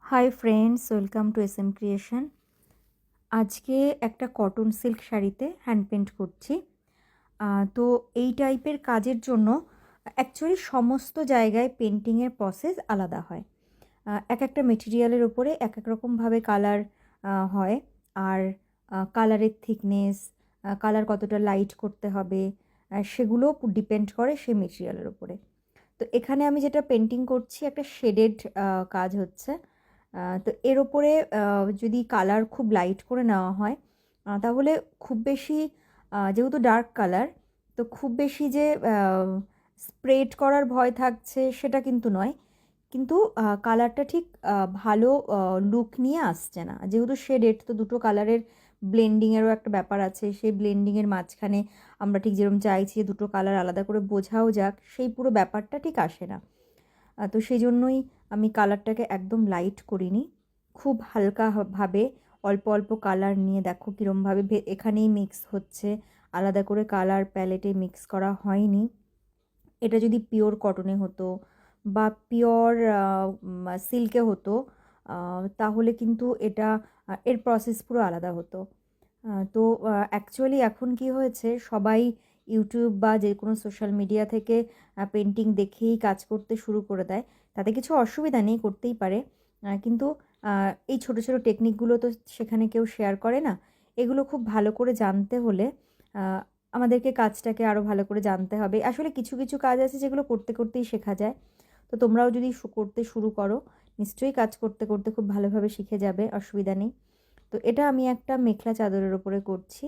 High friends, welcome to S M creation. আজকে একটা cotton silk শাড়িতে হ্যান্ড পেন্ট করছি। তো এই টাইপের কাজের জন্য অ্যাকচুয়ালি সমস্ত জায়গায় পেন্টিংয়ের প্রসেস আলাদা হয়। এক একটা মেটেরিয়ালের উপরে এক এক রকমভাবে কালার হয়। আর কালারের থিকনেস, কালার কতটা লাইট করতে হবে, সেগুলো ডিপেন্ড করে সেই মেটেরিয়ালের উপরে। তো এখানে আমি যেটা পেন্টিং করছি একটা শেডেড কাজ হচ্ছে। তো এর ওপরে যদি কালার খুব লাইট করে নেওয়া হয় তাহলে খুব বেশি, যেহেতু ডার্ক কালার, তো খুব বেশি যে স্প্রেড করার ভয় থাকছে সেটা কিন্তু নয়। কিন্তু কালারটা ঠিক ভালো লুক নিয়ে আসছে না, যেহেতু শেডেড, তো দুটো কালারের ব্লেন্ডিংয়েরও একটা ব্যাপার আছে। সেই ব্লেন্ডিংয়ের মাঝখানে আমরা ঠিক যেরকম চাইছি যে দুটো কালার আলাদা করে বোঝাও যাক, সেই পুরো ব্যাপারটা ঠিক আসে না। তো সেই জন্যই আমি কালারটাকে একদম লাইট করিনি, খুব হালকা ভাবে অল্প অল্প কালার নিয়ে দেখো কীরমভাবে এখানেই মিক্স হচ্ছে, আলাদা করে কালার প্যালেটে মিক্স করা হয়নি। এটা যদি পিওর কটনে হতো বা পিওর সিল্কে হতো তাহলে কিন্তু এটা এর প্রসেস পুরো আলাদা হতো। তো অ্যাকচুয়ালি এখন কি হয়েছে, সবাই ইউটিউব বা যে কোনো সোশ্যাল মিডিয়া থেকে পেন্টিং দেখেই কাজ করতে শুরু করে দেয়। তাতে কিছু অসুবিধা নেই, করতেই পারে। কিন্তু এই ছোটো ছোটো টেকনিকগুলো তো সেখানে কেউ শেয়ার করে না। এগুলো খুব ভালো করে জানতে হলে আমাদেরকে কাজটাকে আরও ভালো করে জানতে হবে। আসলে কিছু কিছু কাজ আছে যেগুলো করতে করতেই শেখা যায়। তো তোমরাও যদি করতে শুরু করো, নিশ্চয়ই কাজ করতে করতে খুব ভালোভাবে শিখে যাবে, অসুবিধা নেই। তো এটা আমি একটা মেখলা চাদরের ওপরে করছি।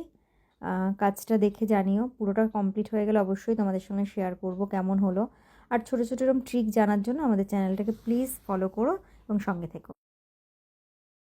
কাজটা দেখে জানিও, পুরোটা কমপ্লিট হয়ে গেলে অবশ্যই তোমাদের সঙ্গে শেয়ার করব কেমন হলো। আর ছোটো ছোটো এরকম ট্রিক জানার জন্য আমাদের চ্যানেলটাকে প্লিজ ফলো করো এবং সঙ্গে থেকো।